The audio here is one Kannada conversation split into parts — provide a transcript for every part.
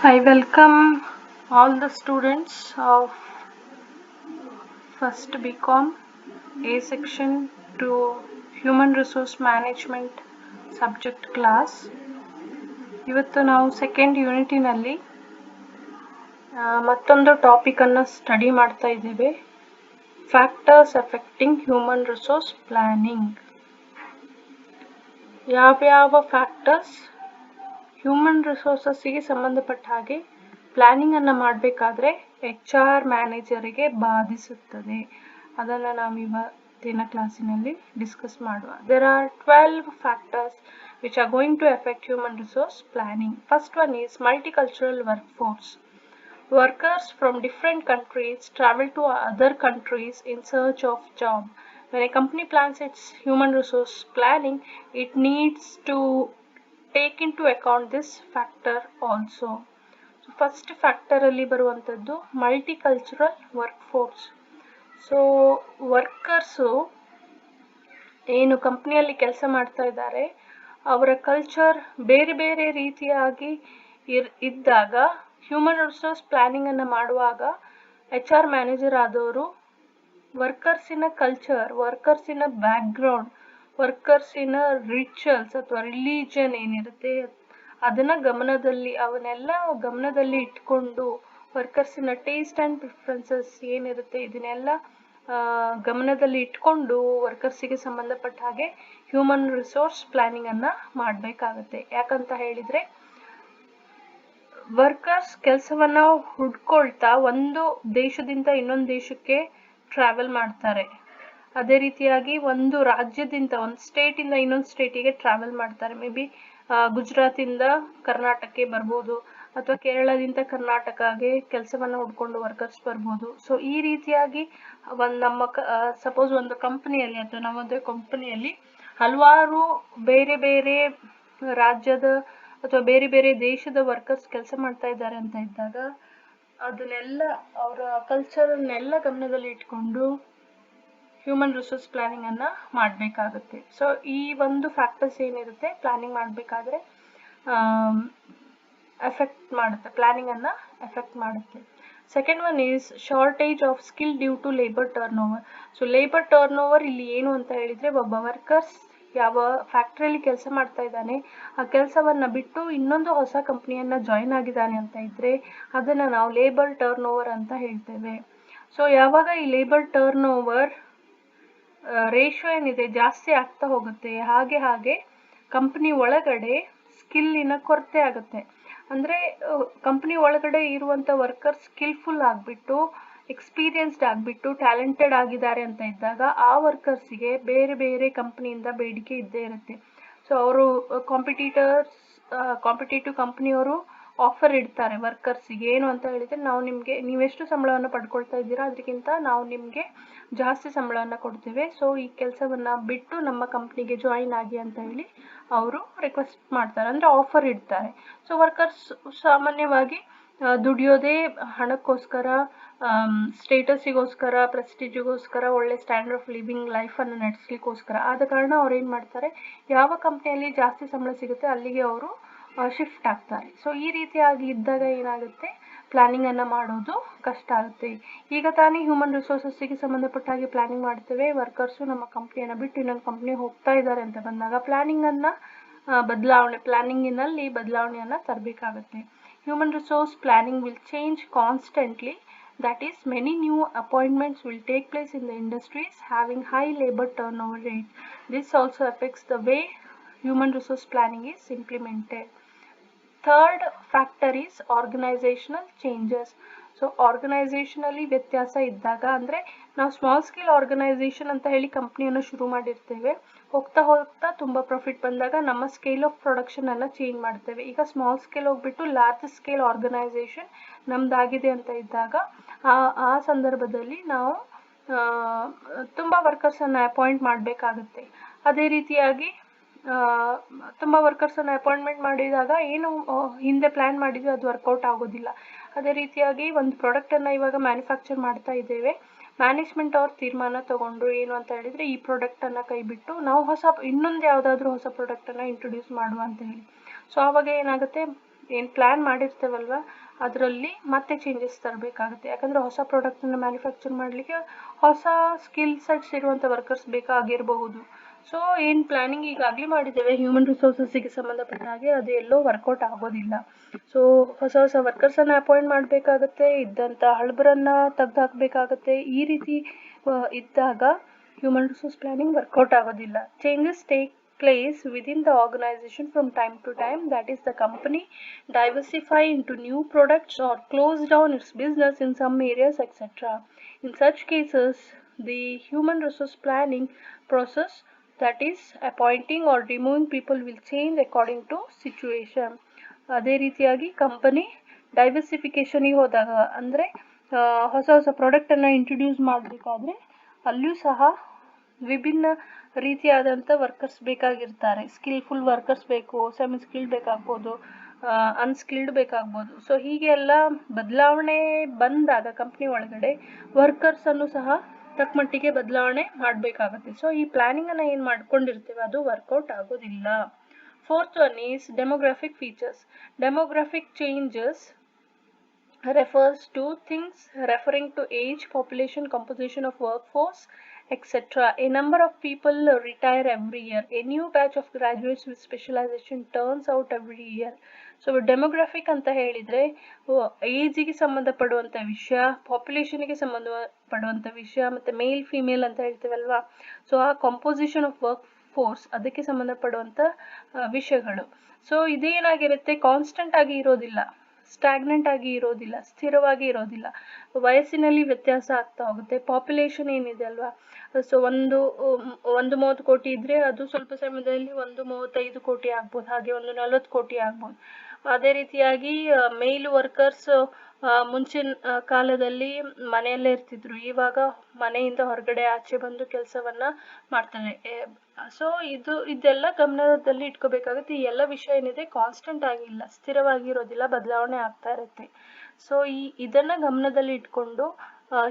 I welcome all the students of first BCom A section to Human Resource Management subject class. ಇವತ್ತು ನಾವು ಸೆಕೆಂಡ್ ಯೂನಿಟಿನಲ್ಲಿ ಮತ್ತೊಂದು ಟಾಪಿಕ್ ಅನ್ನು ಸ್ಟಡಿ ಮಾಡ್ತಾ ಇದ್ದೇವೆ. Factors affecting human resource planning. ಯಾವ್ಯಾವ ಫ್ಯಾಕ್ಟರ್ಸ್ ಹ್ಯೂಮನ್ ರಿಸೋರ್ಸಸ್ಸಿಗೆ ಸಂಬಂಧಪಟ್ಟ ಹಾಗೆ ಪ್ಲಾನಿಂಗ್ ಅನ್ನು ಮಾಡಬೇಕಾದ್ರೆ HR ಮ್ಯಾನೇಜರಿಗೆ ಬಾಧಿಸುತ್ತದೆ. ಅದನ್ನು ನಾವು ಇವತ್ತಿನ ಕ್ಲಾಸಿನಲ್ಲಿ ಡಿಸ್ಕಸ್ ಮಾಡುವ. There are 12 factors which are going to affect human resource planning. First one is multicultural workforce. Workers from different countries travel to other countries in search of job. When a company plans its human resource planning, it needs to take into account this factor also. So first factor ಅಲ್ಲಿ ಬರುವಂತದ್ದು ಮಲ್ಟಿಕಲ್ಚರಲ್ ವರ್ಕ್ಫೋರ್ಸ್. ಸೊ ವರ್ಕರ್ಸು ಏನು ಕಂಪ್ನಿಯಲ್ಲಿ ಕೆಲಸ ಮಾಡ್ತಾ ಇದ್ದಾರೆ ಅವರ ಕಲ್ಚರ್ ಬೇರೆ ಬೇರೆ ರೀತಿಯಾಗಿ ಇದ್ದಾಗ ಹ್ಯೂಮನ್ ರಿಸೋರ್ಸ್ ಪ್ಲಾನಿಂಗ್ ಅನ್ನು ಮಾಡುವಾಗ HR ಮ್ಯಾನೇಜರ್ ಆದವರು ವರ್ಕರ್ಸಿನ ಕಲ್ಚರ್, ವರ್ಕರ್ಸಿನ ಬ್ಯಾಕ್ಗ್ರೌಂಡ್, ವರ್ಕರ್ಸಿನ ರಿಚುವಲ್ಸ್ ಅಥವಾ ರಿಲಿಜನ್ ಏನಿರುತ್ತೆ ಅವನ್ನೆಲ್ಲ ಗಮನದಲ್ಲಿ ಇಟ್ಕೊಂಡು ವರ್ಕರ್ಸಿನ ಟೇಸ್ಟ್ ಆ್ಯಂಡ್ ಪ್ರಿಫರೆನ್ಸಸ್ ಏನಿರುತ್ತೆ ಇದನ್ನೆಲ್ಲ ಗಮನದಲ್ಲಿ ಇಟ್ಕೊಂಡು ವರ್ಕರ್ಸಿಗೆ ಸಂಬಂಧಪಟ್ಟ ಹಾಗೆ ಹ್ಯೂಮನ್ ರಿಸೋರ್ಸ್ ಪ್ಲಾನಿಂಗ್ ಅನ್ನ ಮಾಡಬೇಕಾಗತ್ತೆ. ಯಾಕಂತ ಹೇಳಿದ್ರೆ ವರ್ಕರ್ಸ್ ಕೆಲಸವನ್ನ ಹುಡ್ಕೊಳ್ತಾ ಒಂದು ದೇಶದಿಂದ ಇನ್ನೊಂದು ದೇಶಕ್ಕೆ ಟ್ರಾವೆಲ್ ಮಾಡ್ತಾರೆ. ಅದೇ ರೀತಿಯಾಗಿ ಒಂದು ರಾಜ್ಯದಿಂದ ಒಂದು ಸ್ಟೇಟಿಂದ ಇನ್ನೊಂದು ಸ್ಟೇಟಿಗೆ ಟ್ರಾವೆಲ್ ಮಾಡ್ತಾರೆ. ಮೇ ಬಿ ಗುಜರಾತಿಂದ ಕರ್ನಾಟಕಕ್ಕೆ ಬರ್ಬೋದು ಅಥವಾ ಕೇರಳದಿಂದ ಕರ್ನಾಟಕಗೆ ಕೆಲಸವನ್ನ ಹುಡ್ಕೊಂಡು ವರ್ಕರ್ಸ್ ಬರ್ಬೋದು. ಸೊ ಈ ರೀತಿಯಾಗಿ ಸಪೋಸ್ ಒಂದು ಕಂಪನಿಯಲ್ಲಿ ಅಥವಾ ನಮ್ಮದೇ ಕಂಪನಿಯಲ್ಲಿ ಹಲವಾರು ಬೇರೆ ಬೇರೆ ರಾಜ್ಯದ ಅಥವಾ ಬೇರೆ ಬೇರೆ ದೇಶದ ವರ್ಕರ್ಸ್ ಕೆಲಸ ಮಾಡ್ತಾ ಇದ್ದಾರೆ ಅಂತ ಇದ್ದಾಗ ಅದನ್ನೆಲ್ಲ ಅವರ ಕಲ್ಚರನ್ನೆಲ್ಲ ಗಮನದಲ್ಲಿ ಇಟ್ಕೊಂಡು ಹ್ಯೂಮನ್ ರಿಸೋರ್ಸ್ ಪ್ಲಾನಿಂಗ್ ಅನ್ನ ಮಾಡಬೇಕಾಗುತ್ತೆ. ಸೊ ಈ ಒಂದು ಫ್ಯಾಕ್ಟರ್ಸ್ ಏನಿರುತ್ತೆ ಪ್ಲಾನಿಂಗ್ ಮಾಡಬೇಕಾದ್ರೆ ಪ್ಲಾನಿಂಗ್ ಅನ್ನ ಎಫೆಕ್ಟ್ ಮಾಡುತ್ತೆ. Second one is shortage of skill due to labour turnover. So labour turnover ಇಲ್ಲಿ ಏನು ಅಂತ ಹೇಳಿದ್ರೆ ಒಬ್ಬ ವರ್ಕರ್ಸ್ ಯಾವ ಫ್ಯಾಕ್ಟ್ರಿಯಲ್ಲಿ ಕೆಲಸ ಮಾಡ್ತಾ ಇದ್ದಾನೆ ಆ ಕೆಲಸವನ್ನ ಬಿಟ್ಟು ಇನ್ನೊಂದು ಹೊಸ ಕಂಪ್ನಿಯನ್ನ ಜಾಯಿನ್ ಆಗಿದ್ದಾನೆ ಅಂತ ಇದ್ರೆ ಅದನ್ನ ನಾವು ಲೇಬರ್ ಟರ್ನ್ ಓವರ್ ಅಂತ ಹೇಳ್ತೇವೆ. ಸೊ ಯಾವಾಗ ಈ ಲೇಬರ್ ಟರ್ನ್ ಓವರ್ ರೇಷಿಯೋ ಏನಿದೆ ಜಾಸ್ತಿ ಆಗ್ತಾ ಹೋಗುತ್ತೆ ಹಾಗೆ ಕಂಪನಿ ಒಳಗಡೆ ಸ್ಕಿಲ್ಲಿನ ಕೊರತೆ ಆಗುತ್ತೆ. ಅಂದ್ರೆ ಕಂಪನಿ ಒಳಗಡೆ ಇರುವಂತ ವರ್ಕರ್ ಸ್ಕಿಲ್ಫುಲ್ ಆಗ್ಬಿಟ್ಟು ಎಕ್ಸ್ಪೀರಿಯನ್ಸ್ಡ್ ಆಗ್ಬಿಟ್ಟು ಟ್ಯಾಲೆಂಟೆಡ್ ಆಗಿದ್ದಾರೆ ಅಂತ ಇದ್ದಾಗ ಆ ವರ್ಕರ್ಸಿಗೆ ಬೇರೆ ಬೇರೆ ಕಂಪನಿಯಿಂದ ಬೇಡಿಕೆ ಇದ್ದೇ ಇರುತ್ತೆ. ಸೊ ಅವರು ಕಾಂಪಿಟೇಟಿವ್ ಕಂಪನಿಯವರು ಆಫರ್ ಇಡ್ತಾರೆ ವರ್ಕರ್ಸಿಗೆ. ಏನು ಅಂತ ಹೇಳಿದ್ರೆ ನೀವೆಷ್ಟು ಸಂಬಳವನ್ನು ಪಡ್ಕೊಳ್ತಾ ಇದ್ದೀರಾ ಅದಕ್ಕಿಂತ ನಾವು ನಿಮ್ಗೆ ಜಾಸ್ತಿ ಸಂಬಳವನ್ನು ಕೊಡ್ತೇವೆ. ಸೊ ಈ ಕೆಲಸವನ್ನ ಬಿಟ್ಟು ನಮ್ಮ ಕಂಪ್ನಿಗೆ ಜಾಯಿನ್ ಆಗಿ ಅಂತ ಹೇಳಿ ಅವರು ರಿಕ್ವೆಸ್ಟ್ ಮಾಡ್ತಾರೆ, ಅಂದ್ರೆ ಆಫರ್ ಇಡ್ತಾರೆ. ಸೊ ವರ್ಕರ್ಸ್ ಸಾಮಾನ್ಯವಾಗಿ ದುಡಿಯೋದೇ ಹಣಕ್ಕೋಸ್ಕರ, ಸ್ಟೇಟಸ್ಸಿಗೋಸ್ಕರ, ಪ್ರೆಸ್ಟೀಜಿಗೋಸ್ಕರ, ಒಳ್ಳೆ ಸ್ಟ್ಯಾಂಡರ್ಡ್ ಆಫ್ ಲಿವಿಂಗ್ ಲೈಫ್ ಅನ್ನು ನಡೆಸಲಿಕ್ಕೋಸ್ಕರ. ಆದ ಕಾರಣ ಅವ್ರು ಏನ್ ಮಾಡ್ತಾರೆ, ಯಾವ ಕಂಪ್ನಿಯಲ್ಲಿ ಜಾಸ್ತಿ ಸಂಬಳ ಸಿಗುತ್ತೆ ಅಲ್ಲಿಗೆ ಅವರು ಶಿಫ್ಟ್ ಆಗ್ತಾರೆ. ಸೊ ಈ ರೀತಿಯಾಗಿ ಇದ್ದಾಗ ಏನಾಗುತ್ತೆ, ಪ್ಲಾನಿಂಗ್ ಅನ್ನ ಮಾಡೋದು ಕಷ್ಟ ಆಗುತ್ತೆ. ಈಗ ತಾನೇ ಹ್ಯೂಮನ್ ರಿಸೋರ್ಸಸ್ಸಿಗೆ ಸಂಬಂಧಪಟ್ಟ ಹಾಗೆ ಪ್ಲಾನಿಂಗ್ ಮಾಡ್ತೇವೆ, ವರ್ಕರ್ಸು ನಮ್ಮ ಕಂಪ್ನಿಯನ್ನ ಬಿಟ್ಟು ಇನ್ನೊಂದು ಕಂಪ್ನಿ ಹೋಗ್ತಾ ಇದ್ದಾರೆ ಅಂತ ಬಂದಾಗ ಪ್ಲಾನಿಂಗಿನಲ್ಲಿ ಬದಲಾವಣೆಯನ್ನ ತರಬೇಕಾಗುತ್ತೆ. Human resource planning will change constantly. That is, many new appointments will take place in the industries having high labor turnover rate. This also affects the way human resource planning is implemented. Third factor is organizational changes. So ಆರ್ಗನೈಸೇಷನಲ್ಲಿ ವ್ಯತ್ಯಾಸ ಇದ್ದಾಗ, ಅಂದ್ರೆ ನಾವು ಸ್ಮಾಲ್ ಸ್ಕೇಲ್ ಆರ್ಗನೈಸೇಷನ್ ಅಂತ ಹೇಳಿ ಕಂಪ್ನಿಯನ್ನು ಶುರು ಮಾಡಿರ್ತೇವೆ. ಹೋಗ್ತಾ ತುಂಬಾ ಪ್ರಾಫಿಟ್ ಬಂದಾಗ ನಮ್ಮ ಸ್ಕೇಲ್ ಆಫ್ ಪ್ರೊಡಕ್ಷನ್ ಅನ್ನ ಚೇಂಜ್ ಮಾಡ್ತೇವೆ. ಈಗ ಸ್ಮಾಲ್ ಸ್ಕೇಲ್ ಹೋಗ್ಬಿಟ್ಟು ಲಾರ್ಜ್ ಸ್ಕೇಲ್ ಆರ್ಗನೈಸೇಷನ್ ನಮ್ದಾಗಿದೆ ಅಂತ ಇದ್ದಾಗ ಆ ಸಂದರ್ಭದಲ್ಲಿ ನಾವು ತುಂಬಾ ವರ್ಕರ್ಸ್ ಅನ್ನ ಅಪಾಯಿಂಟ್ ಮಾಡಬೇಕಾಗುತ್ತೆ. ಅದೇ ರೀತಿಯಾಗಿ ತುಂಬಾ ವರ್ಕರ್ಸ್ ಅನ್ನ ಅಪಾಯಿಂಟ್ಮೆಂಟ್ ಮಾಡಿದಾಗ ಏನು ಹಿಂದೆ ಪ್ಲಾನ್ ಮಾಡಿದ್ವಿ ಅದು ವರ್ಕೌಟ್ ಆಗೋದಿಲ್ಲ. ಅದೇ ರೀತಿಯಾಗಿ ಒಂದು ಪ್ರಾಡಕ್ಟ್ ಅನ್ನ ಇವಾಗ ಮ್ಯಾನುಫ್ಯಾಕ್ಚರ್ ಮಾಡ್ತಾ ಇದ್ದೇವೆ, ಮ್ಯಾನೇಜ್ಮೆಂಟ್ ಅವ್ರ ತೀರ್ಮಾನ ತಗೊಂಡು ಏನು ಅಂತ ಹೇಳಿದ್ರೆ ಈ ಪ್ರಾಡಕ್ಟ್ ಅನ್ನ ಕೈ ಬಿಟ್ಟು ನಾವು ಇನ್ನೊಂದು ಯಾವ್ದಾದ್ರು ಹೊಸ ಪ್ರಾಡಕ್ಟ್ ಅನ್ನ ಇಂಟ್ರೊಡ್ಯೂಸ್ ಮಾಡುವ ಅಂತ ಹೇಳಿ. ಸೊ ಆವಾಗ ಏನಾಗುತ್ತೆ, ಏನು ಪ್ಲ್ಯಾನ್ ಮಾಡಿರ್ತೇವಲ್ವ ಅದರಲ್ಲಿ ಮತ್ತೆ ಚೇಂಜಸ್ ತರಬೇಕಾಗುತ್ತೆ. ಯಾಕಂದರೆ ಹೊಸ ಪ್ರಾಡಕ್ಟನ್ನು ಮ್ಯಾನುಫ್ಯಾಕ್ಚರ್ ಮಾಡಲಿಕ್ಕೆ ಹೊಸ ಸ್ಕಿಲ್ ಸೆಟ್ಸ್ ಇರುವಂಥ ವರ್ಕರ್ಸ್ ಬೇಕಾಗಿರಬಹುದು. ಸೊ ಏನು ಪ್ಲ್ಯಾನಿಂಗ್ ಈಗಾಗಲೇ ಮಾಡಿದ್ದೇವೆ ಹ್ಯೂಮನ್ ರಿಸೋರ್ಸಸ್ಸಿಗೆ ಸಂಬಂಧಪಟ್ಟ ಹಾಗೆ ಅದು ಎಲ್ಲೋ ವರ್ಕೌಟ್ ಆಗೋದಿಲ್ಲ. ಸೊ ಹೊಸ ಹೊಸ ವರ್ಕರ್ಸನ್ನು ಅಪಾಯಿಂಟ್ ಮಾಡಬೇಕಾಗತ್ತೆ, ಇದ್ದಂಥ ಹಳಬರನ್ನು ತೆಗೆದುಹಾಕಬೇಕಾಗತ್ತೆ. ಈ ರೀತಿ ಇದ್ದಾಗ ಹ್ಯೂಮನ್ ರಿಸೋರ್ಸ್ ಪ್ಲ್ಯಾನಿಂಗ್ ವರ್ಕೌಟ್ ಆಗೋದಿಲ್ಲ. Changes take place within the organization from time to time, that is the company diversify into new products or close down its business in some areas, etc. In such cases the human resource planning process, that is appointing or removing people, will change according to situation. ಅದೇ ರೀತಿಯಾಗಿ ಕಂಪನಿ ಡೈವರ್ಸಿಫಿಕೇಷನಿಗೆ ಹೋದಾಗ ಅಂದರೆ ಹೊಸ ಹೊಸ ಪ್ರಾಡಕ್ಟನ್ನು ಇಂಟ್ರೊಡ್ಯೂಸ್ ಮಾಡಬೇಕಾದ್ರೆ ಅಲ್ಲಿಯೂ ಸಹ ವಿಭಿನ್ನ ರೀತಿಯಾದಂಥ ವರ್ಕರ್ಸ್ ಬೇಕಾಗಿರ್ತಾರೆ. ಸ್ಕಿಲ್ಫುಲ್ ವರ್ಕರ್ಸ್ ಬೇಕು, ಸೆಮಿ ಸ್ಕಿಲ್ಡ್ ಬೇಕಾಗ್ಬೋದು, ಅನ್ಸ್ಕಿಲ್ಡ್ ಬೇಕಾಗ್ಬೋದು. ಸೊ ಹೀಗೆ ಎಲ್ಲ ಬದಲಾವಣೆ ಬಂದಾಗ ಕಂಪ್ನಿ ಒಳಗಡೆ ವರ್ಕರ್ಸನ್ನು ಸಹ ತಕ್ಕಮಟ್ಟಿಗೆ ಬದಲಾವಣೆ ಮಾಡಬೇಕಾಗುತ್ತೆ. ಸೊ ಈ ಪ್ಲ್ಯಾನಿಂಗನ್ನು ಏನು ಮಾಡ್ಕೊಂಡಿರ್ತೇವೆ ಅದು ವರ್ಕೌಟ್ ಆಗೋದಿಲ್ಲ. Fourth one is demographic features. Demographic changes refers to things referring to age, population, composition of workforce, etc. A number of people retire every year. A new batch of graduates with specialization turns out every year. So demographic ಅಂತ ಹೇಳಿದರೆ ಏಜಿಗೆ ಸಂಬಂಧಪಡುವಂಥ ವಿಷಯ, ಪಾಪ್ಯುಲೇಷನ್ಗೆ ಸಂಬಂಧಪಡುವಂಥ ವಿಷಯ, ಮತ್ತು ಮೇಲ್ ಫಿಮೇಲ್ ಅಂತ ಹೇಳ್ತೀವಲ್ವಾ. ಸೊ ಆ ಕಂಪೋಸಿಷನ್ ಆಫ್ ವರ್ಕ್ ಫೋರ್ಸ್ ಅದಕ್ಕೆ ಸಂಬಂಧಪಡುವಂಥ ವಿಷಯಗಳು. ಸೊ ಇದೇನಾಗಿರುತ್ತೆ, ಕಾನ್ಸ್ಟೆಂಟ್ ಆಗಿ ಇರೋದಿಲ್ಲ, ಸ್ಟ್ಯಾಗ್ನೆಂಟ್ ಆಗಿ ಇರೋದಿಲ್ಲ, ಸ್ಥಿರವಾಗಿ ಇರೋದಿಲ್ಲ. ವಯಸ್ಸಿನಲ್ಲಿ ವ್ಯತ್ಯಾಸ ಆಗ್ತಾ ಹೋಗುತ್ತೆ. ಪಾಪ್ಯುಲೇಷನ್ ಏನಿದೆ ಅಲ್ವಾ, ಸೊ ಒಂದು 30 ಕೋಟಿ ಇದ್ದರೆ ಅದು ಸ್ವಲ್ಪ ಸಮಯದಲ್ಲಿ 35 ಕೋಟಿ ಆಗ್ಬೋದು, ಹಾಗೆ 40 ಕೋಟಿ ಆಗ್ಬೋದು. ಅದೇ ರೀತಿಯಾಗಿ ಮೇಲ್ ವರ್ಕರ್ಸ್ ಮುಂಚಿನ ಕಾಲದಲ್ಲಿ ಮನೆಯಲ್ಲೇ ಇರ್ತಿದ್ರು, ಇವಾಗ ಮನೆಯಿಂದ ಹೊರಗಡೆ ಆಚೆ ಬಂದು ಕೆಲಸವನ್ನು ಮಾಡ್ತಾರೆ. ಸೊ ಇದೆಲ್ಲ ಗಮನದಲ್ಲಿ ಇಟ್ಕೋಬೇಕಾಗುತ್ತೆ. ಈ ಎಲ್ಲ ವಿಷಯ ಏನಿದೆ ಕಾನ್ಸ್ಟೆಂಟ್ ಆಗಿಲ್ಲ, ಸ್ಥಿರವಾಗಿರೋದಿಲ್ಲ, ಬದಲಾವಣೆ ಆಗ್ತಾ ಇರುತ್ತೆ. ಸೊ ಇದನ್ನು ಗಮನದಲ್ಲಿ ಇಟ್ಕೊಂಡು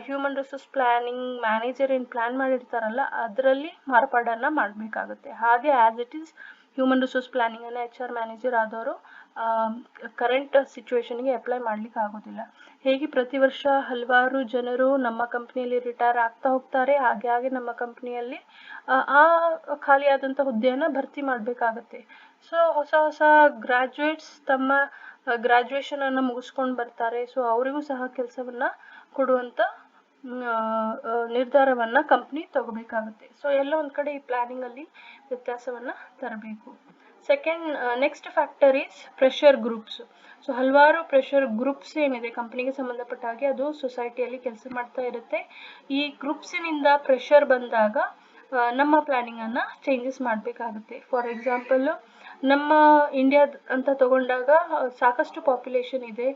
ಹ್ಯೂಮನ್ ರಿಸೋರ್ಸ್ ಪ್ಲ್ಯಾನಿಂಗ್ ಮ್ಯಾನೇಜರ್ ಏನು ಪ್ಲ್ಯಾನ್ ಮಾಡಿರ್ತಾರಲ್ಲ ಅದರಲ್ಲಿ ಮಾರ್ಪಾಡನ್ನು ಮಾಡಬೇಕಾಗುತ್ತೆ. ಹಾಗೆ as it is human resource ಪ್ಲ್ಯಾನಿಂಗನ್ನು HR ಮ್ಯಾನೇಜರ್ ಆದವರು ಕರೆಂಟ್ ಸಿಚುವೇಶನ್ಗೆ ಅಪ್ಲೈ ಮಾಡಲಿಕ್ಕೆ ಆಗೋದಿಲ್ಲ. ಹೇಗೆ ಪ್ರತಿ ವರ್ಷ ಹಲವಾರು ಜನರು ನಮ್ಮ ಕಂಪ್ನಿಯಲ್ಲಿ ರಿಟೈರ್ ಆಗ್ತಾ ಹೋಗ್ತಾರೆ, ಹಾಗೆ ನಮ್ಮ ಕಂಪ್ನಿಯಲ್ಲಿ ಆ ಖಾಲಿಯಾದಂಥ ಹುದ್ದೆಯನ್ನು ಭರ್ತಿ ಮಾಡಬೇಕಾಗತ್ತೆ. ಸೊ ಹೊಸ ಗ್ರ್ಯಾಜುಯೇಟ್ಸ್ ತಮ್ಮ ಗ್ರ್ಯಾಜುಯೇಷನನ್ನು ಮುಗಿಸ್ಕೊಂಡು ಬರ್ತಾರೆ. ಸೊ ಅವರಿಗೂ ಸಹ ಕೆಲಸವನ್ನು ಕೊಡುವಂಥ ನಿರ್ಧಾರವನ್ನು ಕಂಪ್ನಿ ತಗೋಬೇಕಾಗುತ್ತೆ. ಸೊ ಎಲ್ಲ ಒಂದು ಕಡೆ ಈ ಪ್ಲ್ಯಾನಿಂಗಲ್ಲಿ ವ್ಯತ್ಯಾಸವನ್ನು ತರಬೇಕು. Next factor is pressure groups. So ಹಲವಾರು ಪ್ರೆಷರ್ ಗ್ರೂಪ್ಸ್ ಏನಿದೆ ಕಂಪ್ನಿಗೆ ಸಂಬಂಧಪಟ್ಟ ಹಾಗೆ ಅದು ಸೊಸೈಟಿಯಲ್ಲಿ ಕೆಲಸ ಮಾಡ್ತಾ ಇರುತ್ತೆ. ಈ ಗ್ರೂಪ್ಸಿನಿಂದ ಪ್ರೆಷರ್ ಬಂದಾಗ ನಮ್ಮ ಪ್ಲ್ಯಾನಿಂಗನ್ನು ಚೇಂಜಸ್ ಮಾಡಬೇಕಾಗುತ್ತೆ. ಫಾರ್ ಎಕ್ಸಾಂಪಲ್ ನಮ್ಮ ಇಂಡಿಯಾ ಅಂತ ತಗೊಂಡಾಗ ಸಾಕಷ್ಟು ಪಾಪ್ಯುಲೇಷನ್ ಇದೆ.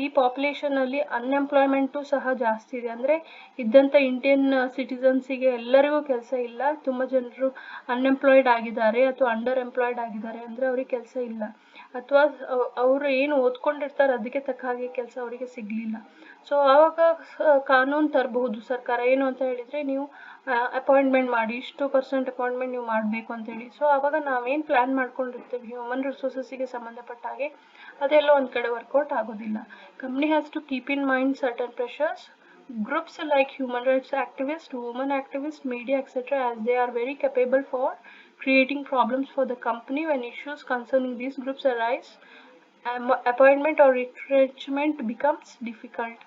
ಈ ಪಾಪ್ಯುಲೇಷನಲ್ಲಿ ಅನ್ಎಂಪ್ಲಾಯ್ಮೆಂಟು ಸಹ ಜಾಸ್ತಿ ಇದೆ. ಅಂದರೆ ಇದ್ದಂಥ ಇಂಡಿಯನ್ ಸಿಟಿಸನ್ಸಿಗೆ ಎಲ್ಲರಿಗೂ ಕೆಲಸ ಇಲ್ಲ. ತುಂಬ ಜನರು ಅನ್ಎಂಪ್ಲಾಯ್ಡ್ ಆಗಿದ್ದಾರೆ ಅಥವಾ ಅಂಡರ್ ಎಂಪ್ಲಾಯ್ಡ್ ಆಗಿದ್ದಾರೆ, ಅಂದರೆ ಅವ್ರಿಗೆ ಕೆಲಸ ಇಲ್ಲ, ಅಥವಾ ಅವರು ಏನು ಓದ್ಕೊಂಡಿರ್ತಾರೆ ಅದಕ್ಕೆ ತಕ್ಕ ಹಾಗೆ ಕೆಲಸ ಅವರಿಗೆ ಸಿಗಲಿಲ್ಲ. ಸೊ ಆವಾಗ ಕಾನೂನು ತರಬಹುದು ಸರ್ಕಾರ, ಏನು ಅಂತ ಹೇಳಿದರೆ ನೀವು ಅಪಾಯಿಂಟ್ಮೆಂಟ್ ಮಾಡಿ, ಇಷ್ಟು % ಅಪಾಯಿಂಟ್ಮೆಂಟ್ ನೀವು ಮಾಡಬೇಕು ಅಂತೇಳಿ. ಸೊ ಆವಾಗ ನಾವೇನು ಪ್ಲ್ಯಾನ್ ಮಾಡ್ಕೊಂಡಿರ್ತೇವೆ ಹ್ಯೂಮನ್ ರಿಸೋರ್ಸಸ್ಸಿಗೆ ಸಂಬಂಧಪಟ್ಟ ಹಾಗೆ ಅದೆಲ್ಲ ಒಂದು ಕಡೆ ವರ್ಕೌಟ್ ಆಗೋದಿಲ್ಲ. Company has to keep in mind certain pressures. Groups like human rights activists, women activists, media, etc., as they are very capable for creating problems for the company. When issues concerning these groups arise, appointment or retrenchment becomes difficult.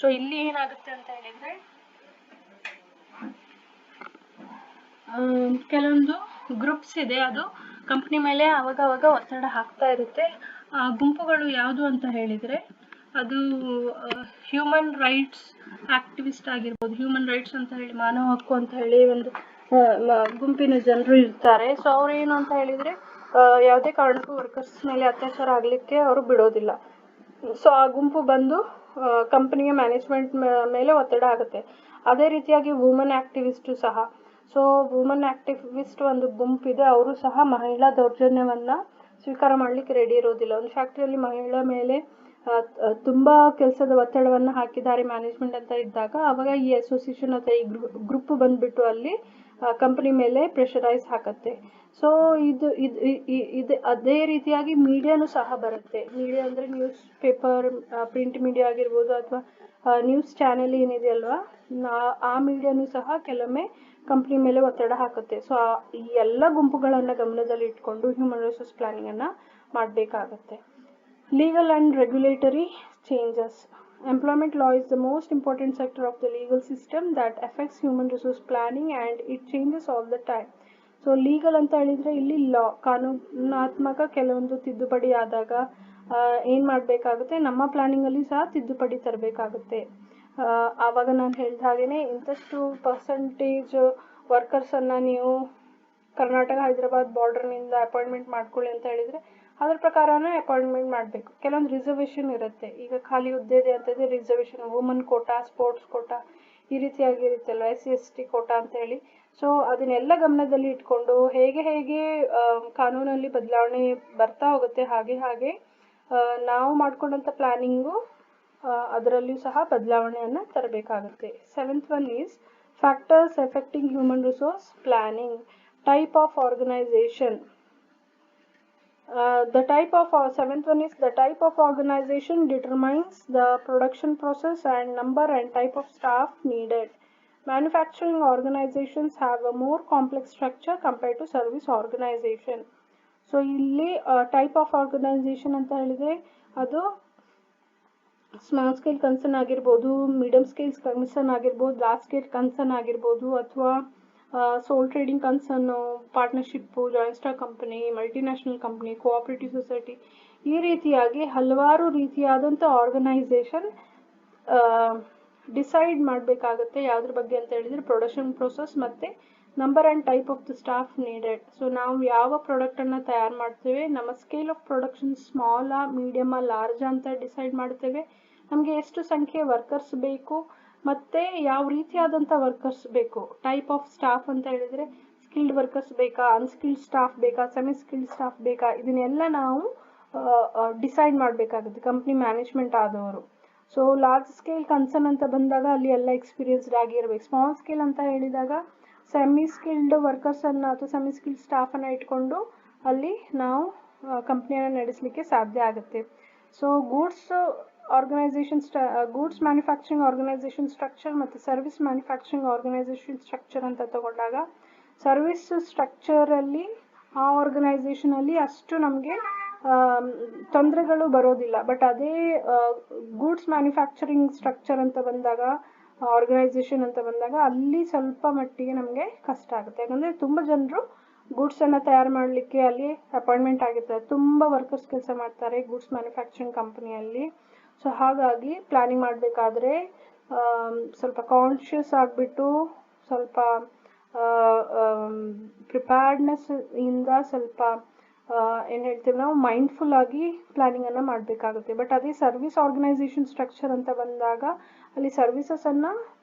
So ಇಲ್ಲಿ ಏನಾಗುತ್ತೆ ಅಂತ ಹೇಳಿದರೆ ಕೆಲವೊಂದು ಗ್ರೂಪ್ಸ್ ಇದೆ, ಅದು ಕಂಪ್ನಿ ಮೇಲೆ ಆವಾಗ ಒತ್ತಡ ಹಾಕ್ತಾ ಇರುತ್ತೆ. ಆ ಗುಂಪುಗಳು ಯಾವುದು ಅಂತ ಹೇಳಿದರೆ ಅದು ಹ್ಯೂಮನ್ ರೈಟ್ಸ್ ಆಕ್ಟಿವಿಸ್ಟ್ ಆಗಿರ್ಬೋದು. ಹ್ಯೂಮನ್ ರೈಟ್ಸ್ ಅಂತ ಹೇಳಿ, ಮಾನವ ಹಕ್ಕು ಅಂತ ಹೇಳಿ ಒಂದು ಗುಂಪಿನ ಜನರು ಇರ್ತಾರೆ. ಸೊ ಅವ್ರು ಏನು ಅಂತ ಹೇಳಿದರೆ ಯಾವುದೇ ಕಾರಣಕ್ಕೂ ವರ್ಕರ್ಸ್ ಮೇಲೆ ಅತ್ಯಾಚಾರ ಆಗಲಿಕ್ಕೆ ಅವರು ಬಿಡೋದಿಲ್ಲ. ಸೊ ಆ ಗುಂಪು ಬಂದು ಕಂಪ್ನಿಯ ಮ್ಯಾನೇಜ್ಮೆಂಟ್ ಮೇಲೆ ಒತ್ತಡ ಆಗುತ್ತೆ. ಅದೇ ರೀತಿಯಾಗಿ ವುಮನ್ ಆ್ಯಕ್ಟಿವಿಸ್ಟು ಸಹ. ಸೊ ವುಮನ್ ಆ್ಯಕ್ಟಿವಿಸ್ಟ್ ಒಂದು ಗುಂಪಿದೆ, ಅವರು ಸಹ ಮಹಿಳಾ ದೌರ್ಜನ್ಯವನ್ನು ಸ್ವೀಕಾರ ಮಾಡಲಿಕ್ಕೆ ರೆಡಿ ಇರೋದಿಲ್ಲ. ಒಂದು ಫ್ಯಾಕ್ಟ್ರಿಯಲ್ಲಿ ಮಹಿಳಾ ಮೇಲೆ ತುಂಬ ಕೆಲಸದ ಒತ್ತಡವನ್ನು ಹಾಕಿದ್ದಾರೆ ಮ್ಯಾನೇಜ್ಮೆಂಟ್ ಅಂತ ಇದ್ದಾಗ, ಆವಾಗ ಈ ಅಸೋಸಿಯೇಷನ್ ಅಥವಾ ಈ ಗ್ರೂಪ್ ಬಂದುಬಿಟ್ಟು ಅಲ್ಲಿ ಕಂಪನಿ ಮೇಲೆ ಪ್ರೆಷರೈಸ್ ಹಾಕತ್ತೆ. ಸೊ ಇದು ಅದೇ ರೀತಿಯಾಗಿ ಮೀಡಿಯಾನು ಸಹ ಬರುತ್ತೆ. ಮೀಡಿಯಾ ಅಂದರೆ ನ್ಯೂಸ್ ಪೇಪರ್, ಪ್ರಿಂಟ್ ಮೀಡಿಯಾ ಆಗಿರ್ಬೋದು, ಅಥವಾ ನ್ಯೂಸ್ ಚಾನೆಲ್ ಏನಿದೆಯಲ್ವಾ, ಆ ಮೀಡಿಯಾನು ಸಹ ಕೆಲವೊಮ್ಮೆ ಕಂಪ್ನಿ ಮೇಲೆ ಒತ್ತಡ ಹಾಕುತ್ತೆ. ಸೊ ಈ ಎಲ್ಲ ಗುಂಪುಗಳನ್ನು ಗಮನದಲ್ಲಿ ಇಟ್ಕೊಂಡು ಹ್ಯೂಮನ್ ರಿಸೋರ್ಸ್ ಪ್ಲಾನಿಂಗನ್ನು ಮಾಡಬೇಕಾಗತ್ತೆ. Legal and regulatory changes. Employment law is the most important sector of the legal system that affects human resource planning and it changes all the time. So legal ಅಂತ ಹೇಳಿದರೆ ಇಲ್ಲಿ ಲಾ, ಕಾನೂನಾತ್ಮಕ ಕೆಲವೊಂದು ತಿದ್ದುಪಡಿ ಆದಾಗ ಏನು ಮಾಡಬೇಕಾಗುತ್ತೆ, ನಮ್ಮ ಪ್ಲಾನಿಂಗಲ್ಲಿ ಸಹ ತಿದ್ದುಪಡಿ ತರಬೇಕಾಗುತ್ತೆ. ಆವಾಗ ನಾನು ಹೇಳಿದ ಹಾಗೆಯೇ ಇಂಥಷ್ಟು ಪರ್ಸೆಂಟೇಜ್ ವರ್ಕರ್ಸನ್ನು ನೀವು ಕರ್ನಾಟಕ ಹೈದರಾಬಾದ್ ಬಾರ್ಡರ್ನಿಂದ ಅಪಾಯಿಂಟ್ಮೆಂಟ್ ಮಾಡ್ಕೊಳ್ಳಿ ಅಂತ ಹೇಳಿದರೆ ಅದ್ರ ಪ್ರಕಾರನೇ ಅಪಾಯಿಂಟ್ಮೆಂಟ್ ಮಾಡಬೇಕು. ಕೆಲವೊಂದು ರಿಸರ್ವೇಷನ್ ಇರುತ್ತೆ. ಈಗ ಖಾಲಿ ಹುದ್ದೆ ಇದೆ ಅಂತಂದರೆ reservation, woman quota, sports quota, ಈ ರೀತಿಯಾಗಿರುತ್ತಲ್ಲ, SC/ST ಕೋಟಾ ಅಂತ ಹೇಳಿ. ಸೊ ಅದನ್ನೆಲ್ಲ ಗಮನದಲ್ಲಿ ಇಟ್ಕೊಂಡು ಹೇಗೆ ಕಾನೂನಲ್ಲಿ ಬದಲಾವಣೆ ಬರ್ತಾ ಹೋಗುತ್ತೆ, ಹಾಗೆ ನಾವು ಮಾಡ್ಕೊಂಡಂಥ ಪ್ಲಾನಿಂಗು ಅದರಲ್ಲಿಯೂ ಸಹ ಬದಲಾವಣೆಯನ್ನು ತರಬೇಕಾಗುತ್ತೆ. 7th one is factors affecting human resource planning. Type of organization. Seventh one is the type of organization determines the production process and number and type of staff needed. Manufacturing organizations have a more complex structure compared to service organization. So ಇಲ್ಲಿ ಟೈಪ್ ಆಫ್ ಆರ್ಗನೈಸೇಷನ್ ಅಂತ ಹೇಳಿದರೆ ಅದು ಸ್ಮಾಲ್ ಸ್ಕೇಲ್ ಕನ್ಸರ್ನ್ ಆಗಿರ್ಬೋದು, ಮೀಡಿಯಮ್ ಸ್ಕೇಲ್ ಕನ್ಸರ್ನ್ ಆಗಿರ್ಬೋದು, ಲಾರ್ಜ್ ಸ್ಕೇಲ್ ಕನ್ಸರ್ನ್ ಆಗಿರ್ಬೋದು, ಅಥವಾ sole trading concern, partnership, joint stock company, multinational company, cooperative society, ಈ ರೀತಿಯಾಗಿ ಹಲವಾರು ರೀತಿಯಾದಂಥ ಆರ್ಗನೈಸೇಷನ್ ಡಿಸೈಡ್ ಮಾಡಬೇಕಾಗುತ್ತೆ. ಯಾವುದ್ರ ಬಗ್ಗೆ ಅಂತ ಹೇಳಿದರೆ ಪ್ರೊಡಕ್ಷನ್ ಪ್ರೋಸೆಸ್ ಮತ್ತು number and type of the staff needed. So ನಾವು ಯಾವ ಪ್ರಾಡಕ್ಟನ್ನು ತಯಾರು ಮಾಡ್ತೇವೆ, ನಮ್ಮ ಸ್ಕೇಲ್ ಆಫ್ ಪ್ರೊಡಕ್ಷನ್ ಸ್ಮಾಲಾ, ಮೀಡಿಯಮಾ, ಲಾರ್ಜಾ ಅಂತ ಡಿಸೈಡ್ ಮಾಡ್ತೇವೆ. ನಮಗೆ ಎಷ್ಟು ಸಂಖ್ಯೆ ವರ್ಕರ್ಸ್ ಬೇಕು ಮತ್ತು ಯಾವ ರೀತಿಯಾದಂಥ ವರ್ಕರ್ಸ್ ಬೇಕು. ಟೈಪ್ ಆಫ್ ಸ್ಟಾಫ್ ಅಂತ ಹೇಳಿದರೆ ಸ್ಕಿಲ್ಡ್ ವರ್ಕರ್ಸ್ ಬೇಕಾ, ಅನ್ಸ್ಕಿಲ್ಡ್ ಸ್ಟಾಫ್ ಬೇಕಾ, ಸೆಮಿ ಸ್ಕಿಲ್ಡ್ ಸ್ಟಾಫ್ ಬೇಕಾ, ಇದನ್ನೆಲ್ಲ ನಾವು ಡಿಸೈಡ್ ಮಾಡಬೇಕಾಗುತ್ತೆ ಕಂಪ್ನಿ ಮ್ಯಾನೇಜ್ಮೆಂಟ್ ಆದವರು. ಸೊ ಲಾರ್ಜ್ ಸ್ಕೇಲ್ ಕನ್ಸರ್ನ್ ಅಂತ ಬಂದಾಗ ಅಲ್ಲಿ ಎಲ್ಲ ಎಕ್ಸ್ಪೀರಿಯನ್ಸ್ಡ್ ಆಗಿರ್ಬೇಕು. ಸ್ಮಾಲ್ ಸ್ಕೇಲ್ ಅಂತ ಹೇಳಿದಾಗ ಸೆಮಿ ಸ್ಕಿಲ್ಡ್ ವರ್ಕರ್ಸನ್ನು ಅಥವಾ ಸೆಮಿ ಸ್ಕಿಲ್ಡ್ ಸ್ಟಾಫನ್ನು ಇಟ್ಕೊಂಡು ಅಲ್ಲಿ ನಾವು ಕಂಪ್ನಿಯನ್ನು ನಡೆಸಲಿಕ್ಕೆ ಸಾಧ್ಯ ಆಗುತ್ತೆ. So goods manufacturing organisation structure ಮತ್ತು ಸರ್ವಿಸ್ ಮ್ಯಾನುಫ್ಯಾಕ್ಚರಿಂಗ್ ಆರ್ಗನೈಸೇಷನ್ ಸ್ಟ್ರಕ್ಚರ್ ಅಂತ ತಗೊಂಡಾಗ ಸರ್ವಿಸ್ ಸ್ಟ್ರಕ್ಚರಲ್ಲಿ ಆ ಆರ್ಗನೈಸೇಷನಲ್ಲಿ ಅಷ್ಟು ನಮಗೆ ತೊಂದರೆಗಳು ಬರೋದಿಲ್ಲ. ಬಟ್ ಅದೇ ಗೂಡ್ಸ್ ಮ್ಯಾನುಫ್ಯಾಕ್ಚರಿಂಗ್ ಸ್ಟ್ರಕ್ಚರ್ ಅಂತ ಬಂದಾಗ, ಆರ್ಗನೈಸೇಷನ್ ಅಂತ ಬಂದಾಗ ಅಲ್ಲಿ ಸ್ವಲ್ಪ ಮಟ್ಟಿಗೆ ನಮಗೆ ಕಷ್ಟ ಆಗುತ್ತೆ. ಯಾಕಂದರೆ ತುಂಬ ಜನರು ಗೂಡ್ಸನ್ನು ತಯಾರು ಮಾಡಲಿಕ್ಕೆ ಅಲ್ಲಿ ಅಪಾಯಿಂಟ್ಮೆಂಟ್ ಆಗಿರ್ತಾರೆ, ತುಂಬ ವರ್ಕರ್ಸ್ ಕೆಲಸ ಮಾಡ್ತಾರೆ ಗೂಡ್ಸ್ ಮ್ಯಾನುಫ್ಯಾಕ್ಚರಿಂಗ್ ಕಂಪ್ನಿಯಲ್ಲಿ. ಸೊ ಹಾಗಾಗಿ ಪ್ಲ್ಯಾನಿಂಗ್ ಮಾಡಬೇಕಾದ್ರೆ ಸ್ವಲ್ಪ ಕಾನ್ಷಿಯಸ್ ಆಗಿಬಿಟ್ಟು, ಸ್ವಲ್ಪ ಪ್ರಿಪೇರ್ಡ್ನೆಸ್ ಇಂದ, ಸ್ವಲ್ಪ ಏನು ಹೇಳ್ತೀವಿ ನಾವು, ಮೈಂಡ್ಫುಲ್ ಆಗಿ ಪ್ಲ್ಯಾನಿಂಗನ್ನು ಮಾಡಬೇಕಾಗುತ್ತೆ. ಬಟ್ ಅದೇ ಸರ್ವಿಸ್ ಆರ್ಗನೈಸೇಷನ್ ಸ್ಟ್ರಕ್ಚರ್ ಅಂತ ಬಂದಾಗ ಅಲ್ಲಿ ಸರ್ವಿಸಸನ್ನು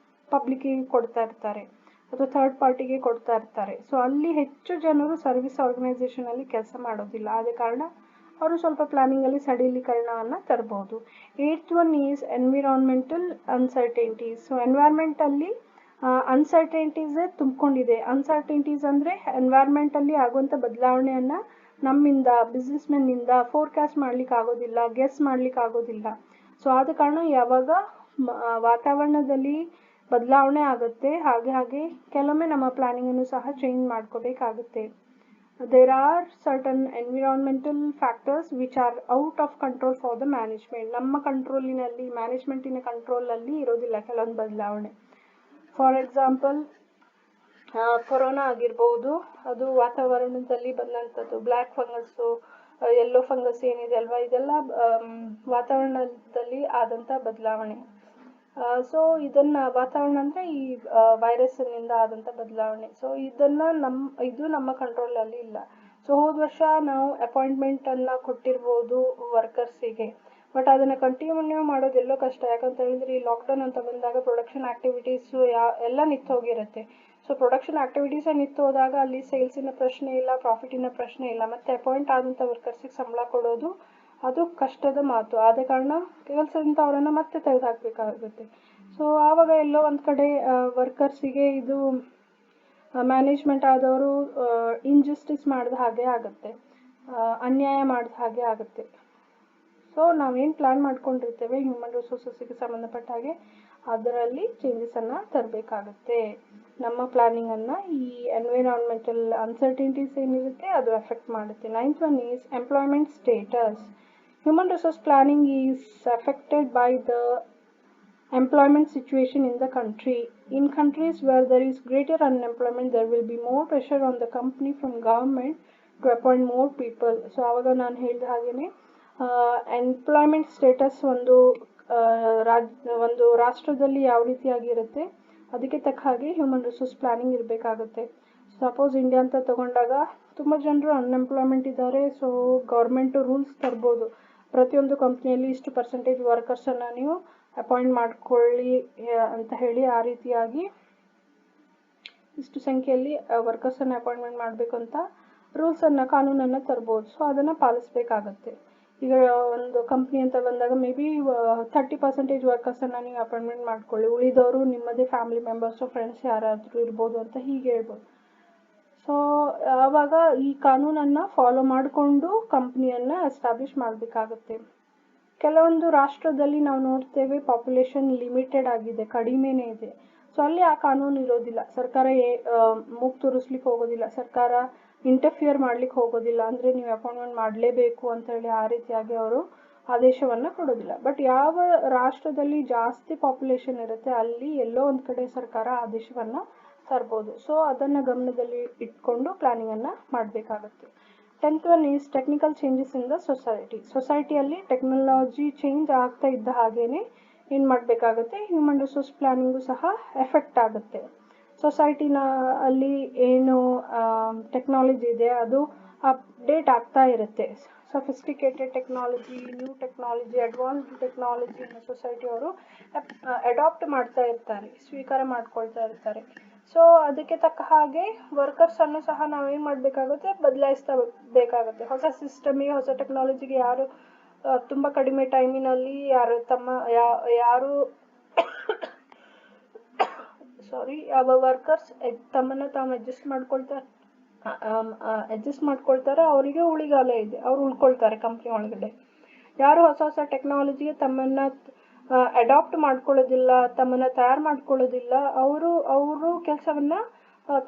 ಪಬ್ಲಿಕ್ಕಿಗೆ ಕೊಡ್ತಾ ಇರ್ತಾರೆ ಅಥವಾ ಥರ್ಡ್ ಪಾರ್ಟಿಗೆ ಕೊಡ್ತಾ ಇರ್ತಾರೆ. ಸೊ ಅಲ್ಲಿ ಹೆಚ್ಚು ಜನರು ಸರ್ವಿಸ್ ಆರ್ಗನೈಸೇಷನಲ್ಲಿ ಕೆಲಸ ಮಾಡೋದಿಲ್ಲ. ಆದ ಕಾರಣ ಅವರು ಸ್ವಲ್ಪ ಪ್ಲ್ಯಾನಿಂಗಲ್ಲಿ ಸಡಿಲೀಕರಣವನ್ನು ತರ್ಬೋದು. 8th one is environmental uncertainties. So ಎನ್ವೈರ್ಮೆಂಟಲ್ಲಿ ಅನ್ಸರ್ಟೆನಿಟೀಸೇ ತುಂಬಿಕೊಂಡಿದೆ. ಅನ್ಸರ್ಟೆನಿಟೀಸ್ ಅಂದರೆ ಎನ್ವೈರ್ಮೆಂಟಲ್ಲಿ ಆಗುವಂಥ ಬದಲಾವಣೆಯನ್ನು ನಮ್ಮಿಂದ, ಬಿಸ್ನೆಸ್ಮೆನ್ನಿಂದ ಫೋರ್ಕಾಸ್ಟ್ ಮಾಡ್ಲಿಕ್ಕೆ ಆಗೋದಿಲ್ಲ, ಗೆಸ್ ಮಾಡ್ಲಿಕ್ಕೆ ಆಗೋದಿಲ್ಲ. ಸೊ ಆದ ಕಾರಣ ಯಾವಾಗ ವಾತಾವರಣದಲ್ಲಿ ಬದಲಾವಣೆ ಆಗುತ್ತೆ, ಹಾಗೆ ಕೆಲವೊಮ್ಮೆ ನಮ್ಮ ಪ್ಲ್ಯಾನಿಂಗನ್ನು ಸಹ ಚೇಂಜ್ ಮಾಡ್ಕೋಬೇಕಾಗುತ್ತೆ. There are certain environmental factors which are out of control for the management. ನಮ್ಮ ಕಂಟ್ರೋಲಿನಲ್ಲಿ, ಮ್ಯಾನೇಜ್ಮೆಂಟಿನ ಕಂಟ್ರೋಲಲ್ಲಿ ಇರೋದಿಲ್ಲ ಕೆಲವೊಂದು ಬದಲಾವಣೆ. ಫಾರ್ ಎಕ್ಸಾಂಪಲ್ ಕೊರೋನಾ ಆಗಿರ್ಬೋದು, ಅದು ವಾತಾವರಣದಲ್ಲಿ ಬಂದಂಥದ್ದು. ಬ್ಲ್ಯಾಕ್ ಫಂಗಸ್ಸು, ಯೆಲ್ಲೋ ಫಂಗಸ್ ಏನಿದೆ ಅಲ್ವಾ, ಇದೆಲ್ಲ ವಾತಾವರಣದಲ್ಲಿ ಆದಂಥ ಬದಲಾವಣೆ. ಸೊ ಇದನ್ನು ವಾತಾವರಣ ಅಂದರೆ ಈ ವೈರಸ್ಸಿನಿಂದ ಆದಂಥ ಬದಲಾವಣೆ. ಸೊ ಇದು ನಮ್ಮ ಕಂಟ್ರೋಲಲ್ಲಿ ಇಲ್ಲ. ಸೊ ಹೋದ ವರ್ಷ ನಾವು ಅಪಾಯಿಂಟ್ಮೆಂಟನ್ನು ಕೊಟ್ಟಿರ್ಬೋದು ವರ್ಕರ್ಸಿಗೆ, ಬಟ್ ಅದನ್ನು ಕಂಟಿನ್ಯೂ ಮಾಡೋದೆಲ್ಲೋ ಕಷ್ಟ. ಯಾಕಂತ ಹೇಳಿದರೆ ಈ ಲಾಕ್ಡೌನ್ ಅಂತ ಬಂದಾಗ ಪ್ರೊಡಕ್ಷನ್ ಆ್ಯಕ್ಟಿವಿಟೀಸು ಎಲ್ಲ ನಿಂತೋಗಿರುತ್ತೆ. ಸೊ ಪ್ರೊಡಕ್ಷನ್ ಆ್ಯಕ್ಟಿವಿಟೀಸೇ ನಿಂತೋದಾಗ ಅಲ್ಲಿ ಸೇಲ್ಸಿನ ಪ್ರಶ್ನೆ ಇಲ್ಲ, ಪ್ರಾಫಿಟಿನ ಪ್ರಶ್ನೆ ಇಲ್ಲ, ಮತ್ತು ಅಪಾಯಿಂಟ್ ಆದಂಥ ವರ್ಕರ್ಸಿಗೆ ಸಂಬಳ ಕೊಡೋದು ಅದು ಕಷ್ಟದ ಮಾತು. ಆದ ಕಾರಣ ಕೆಲಸದಿಂದ ಅವರನ್ನು ಮತ್ತೆ ತೆಗೆದುಹಾಕಬೇಕಾಗುತ್ತೆ. ಸೊ ಆವಾಗ ಎಲ್ಲೋ ಒಂದು ಕಡೆ ವರ್ಕರ್ಸಿಗೆ ಇದು ಮ್ಯಾನೇಜ್ಮೆಂಟ್ ಆದವರು ಇನ್ಜಸ್ಟಿಸ್ ಮಾಡಿದ ಹಾಗೆ ಆಗುತ್ತೆ, ಅನ್ಯಾಯ ಮಾಡಿದ ಹಾಗೆ ಆಗುತ್ತೆ. ಸೊ ನಾವೇನು ಪ್ಲ್ಯಾನ್ ಮಾಡ್ಕೊಂಡಿರ್ತೇವೆ ಹ್ಯೂಮನ್ ರಿಸೋರ್ಸಸ್ಸಿಗೆ ಸಂಬಂಧಪಟ್ಟ ಹಾಗೆ ಅದರಲ್ಲಿ ಚೇಂಜಸನ್ನು ತರಬೇಕಾಗುತ್ತೆ. ನಮ್ಮ ಪ್ಲ್ಯಾನಿಂಗನ್ನು ಈ ಎನ್ವಿರಾನ್ಮೆಂಟಲ್ ಅನ್ಸರ್ಟಿನಿಟೀಸ್ ಏನಿರುತ್ತೆ ಅದು ಎಫೆಕ್ಟ್ ಮಾಡುತ್ತೆ. 9th one is employment status. Human resource planning is affected by the employment situation in the country. In countries where there is greater unemployment, there will be more pressure on the company from government to appoint more people. So ಆವಾಗ ನಾನು ಹೇಳಿದ ಹಾಗೆಯೇ ಎಂಪ್ಲಾಯ್ಮೆಂಟ್ ಸ್ಟೇಟಸ್ ಒಂದು ರಾಷ್ಟ್ರದಲ್ಲಿ ಯಾವ ರೀತಿಯಾಗಿರುತ್ತೆ ಅದಕ್ಕೆ ತಕ್ಕ ಹಾಗೆ ಹ್ಯೂಮನ್ ರಿಸೋರ್ಸ್ ಪ್ಲಾನಿಂಗ್ ಇರಬೇಕಾಗುತ್ತೆ. ಸಪೋಸ್ ಇಂಡಿಯಾ ಅಂತ ತಗೊಂಡಾಗ ತುಂಬ ಜನರು ಅನ್ಎಂಪ್ಲಾಯ್ಮೆಂಟ್ ಇದ್ದಾರೆ. ಸೊ ಗೌರ್ಮೆಂಟು ರೂಲ್ಸ್ ತರ್ಬೋದು, ಪ್ರತಿಯೊಂದು ಕಂಪ್ನಿಯಲ್ಲಿ ಇಷ್ಟು ಪರ್ಸೆಂಟೇಜ್ ವರ್ಕರ್ಸನ್ನು ನೀವು ಅಪಾಯಿಂಟ್ ಮಾಡ್ಕೊಳ್ಳಿ ಅಂತ ಹೇಳಿ, ಆ ರೀತಿಯಾಗಿ ಇಷ್ಟು ಸಂಖ್ಯೆಯಲ್ಲಿ ವರ್ಕರ್ಸನ್ನು ಅಪಾಯಿಂಟ್ಮೆಂಟ್ ಮಾಡಬೇಕು ಅಂತ ರೂಲ್ಸನ್ನು ಕಾನೂನನ್ನು ತರ್ಬೋದು. ಸೊ ಅದನ್ನು ಪಾಲಿಸಬೇಕಾಗತ್ತೆ. ಈಗ ಒಂದು ಕಂಪ್ನಿ ಅಂತ ಬಂದಾಗ ಮೇ ಬಿ 30% ವರ್ಕರ್ಸನ್ನು ನೀವು ಅಪಾಯಿಂಟ್ಮೆಂಟ್ ಮಾಡ್ಕೊಳ್ಳಿ, ಉಳಿದವರು ನಿಮ್ಮದೇ ಫ್ಯಾಮಿಲಿ ಮೆಂಬರ್ಸು ಫ್ರೆಂಡ್ಸ್ ಯಾರಾದರೂ ಇರ್ಬೋದು ಅಂತ ಹೀಗೆ ಹೇಳ್ಬೋದು. ಸೊ ಆವಾಗ ಈ ಕಾನೂನನ್ನು ಫಾಲೋ ಮಾಡಿಕೊಂಡು ಕಂಪ್ನಿಯನ್ನು ಎಸ್ಟಾಬ್ಲಿಷ್ ಮಾಡಬೇಕಾಗುತ್ತೆ. ಕೆಲವೊಂದು ರಾಷ್ಟ್ರದಲ್ಲಿ ನಾವು ನೋಡ್ತೇವೆ ಪಾಪ್ಯುಲೇಷನ್ ಲಿಮಿಟೆಡ್ ಆಗಿದೆ, ಕಡಿಮೆನೇ ಇದೆ. ಸೊ ಅಲ್ಲಿ ಆ ಕಾನೂನು ಇರೋದಿಲ್ಲ, ಸರ್ಕಾರ ಮೂಗು ತೂರಿಸ್ಲಿಕ್ಕೆ ಹೋಗೋದಿಲ್ಲ, ಸರ್ಕಾರ ಇಂಟರ್ಫಿಯರ್ ಮಾಡ್ಲಿಕ್ಕೆ ಹೋಗೋದಿಲ್ಲ, ಅಂದರೆ ನೀವು ಅಪಾಯಿಂಟ್ಮೆಂಟ್ ಮಾಡಲೇಬೇಕು ಅಂತ ಹೇಳಿ ಆ ರೀತಿಯಾಗಿ ಅವರು ಆದೇಶವನ್ನು ಕೊಡೋದಿಲ್ಲ. ಬಟ್ ಯಾವ ರಾಷ್ಟ್ರದಲ್ಲಿ ಜಾಸ್ತಿ ಪಾಪ್ಯುಲೇಷನ್ ಇರುತ್ತೆ ಅಲ್ಲಿ ಎಲ್ಲೋ ಒಂದು ಕಡೆ ಸರ್ಕಾರ ಆದೇಶವನ್ನು ತರ್ಬೋದು. ಸೊ ಅದನ್ನು ಗಮನದಲ್ಲಿ ಇಟ್ಕೊಂಡು ಪ್ಲಾನಿಂಗನ್ನು ಮಾಡಬೇಕಾಗುತ್ತೆ. 10th one is technical changes in the society. ಸೊಸೈಟಿಯಲ್ಲಿ ಟೆಕ್ನಾಲಜಿ ಚೇಂಜ್ ಆಗ್ತಾ ಇದ್ದ ಹಾಗೇನೆ ಏನು ಮಾಡಬೇಕಾಗುತ್ತೆ, ಹ್ಯೂಮನ್ ರಿಸೋರ್ಸ್ ಪ್ಲಾನಿಂಗು ಸಹ ಎಫೆಕ್ಟ್ ಆಗುತ್ತೆ. ಸೊಸೈಟಿನ ಅಲ್ಲಿ ಏನು ಟೆಕ್ನಾಲಜಿ ಇದೆ ಅದು ಅಪ್ಡೇಟ್ ಆಗ್ತಾ ಇರುತ್ತೆ. Sophisticated technology, new technology, advanced ಟೆಕ್ನಾಲಜಿಯನ್ನು ಸೊಸೈಟಿಯವರು ಅಡಾಪ್ಟ್ ಮಾಡ್ತಾ ಇರ್ತಾರೆ, ಸ್ವೀಕಾರ ಮಾಡ್ಕೊಳ್ತಾ ಇರ್ತಾರೆ. ಸೊ ಅದಕ್ಕೆ ತಕ್ಕ ಹಾಗೆ ವರ್ಕರ್ಸನ್ನು ಸಹ ನಾವೇನು ಮಾಡಬೇಕಾಗುತ್ತೆ, ಬದಲಾಯಿಸ್ತಾ ಬೇಕಾಗುತ್ತೆ. ಹೊಸ ಸಿಸ್ಟಮಿಗೆ, ಹೊಸ ಟೆಕ್ನಾಲಜಿಗೆ ಯಾರು ತುಂಬ ಕಡಿಮೆ ಟೈಮಿನಲ್ಲಿ ಯಾರು ಯಾವ ವರ್ಕರ್ಸ್ ತಮ್ಮನ್ನು ತಾವು ಅಡ್ಜಸ್ಟ್ ಮಾಡ್ಕೊಳ್ತಾರೆ ಅವರಿಗೆ ಉಳಿಗಾಲ ಇದೆ, ಅವ್ರು ಉಳ್ಕೊಳ್ತಾರೆ ಕಂಪ್ನಿ ಒಳಗಡೆ. ಯಾರು ಹೊಸ ಹೊಸ ಟೆಕ್ನಾಲಜಿಗೆ ತಮ್ಮನ್ನು ಅಡಾಪ್ಟ್ ಮಾಡ್ಕೊಳ್ಳೋದಿಲ್ಲ, ತಮ್ಮನ್ನು ತಯಾರು ಮಾಡ್ಕೊಳ್ಳೋದಿಲ್ಲ, ಅವರು ಕೆಲಸವನ್ನು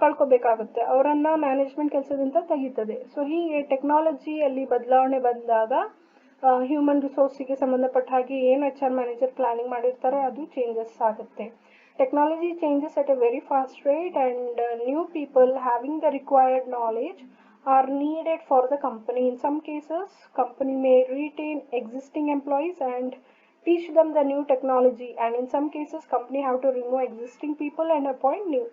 ಕಳ್ಕೊಬೇಕಾಗುತ್ತೆ, ಅವರನ್ನು ಮ್ಯಾನೇಜ್ಮೆಂಟ್ ಕೆಲಸದಿಂದ ತೆಗೀತದೆ. ಸೊ ಹೀಗೆ ಟೆಕ್ನಾಲಜಿಯಲ್ಲಿ ಬದಲಾವಣೆ ಬಂದಾಗ ಹ್ಯೂಮನ್ ರಿಸೋರ್ಸಿಗೆ ಸಂಬಂಧಪಟ್ಟ ಹಾಗೆ ಏನು HR ಮ್ಯಾನೇಜರ್ ಪ್ಲಾನಿಂಗ್ ಮಾಡಿರ್ತಾರೆ ಅದು ಚೇಂಜಸ್ ಆಗುತ್ತೆ. Technology changes at a very fast rate and new people having the required knowledge are needed for the company. In some cases, company may retain existing employees and teach them the new technology, and in some cases, company have to remove existing people and appoint new.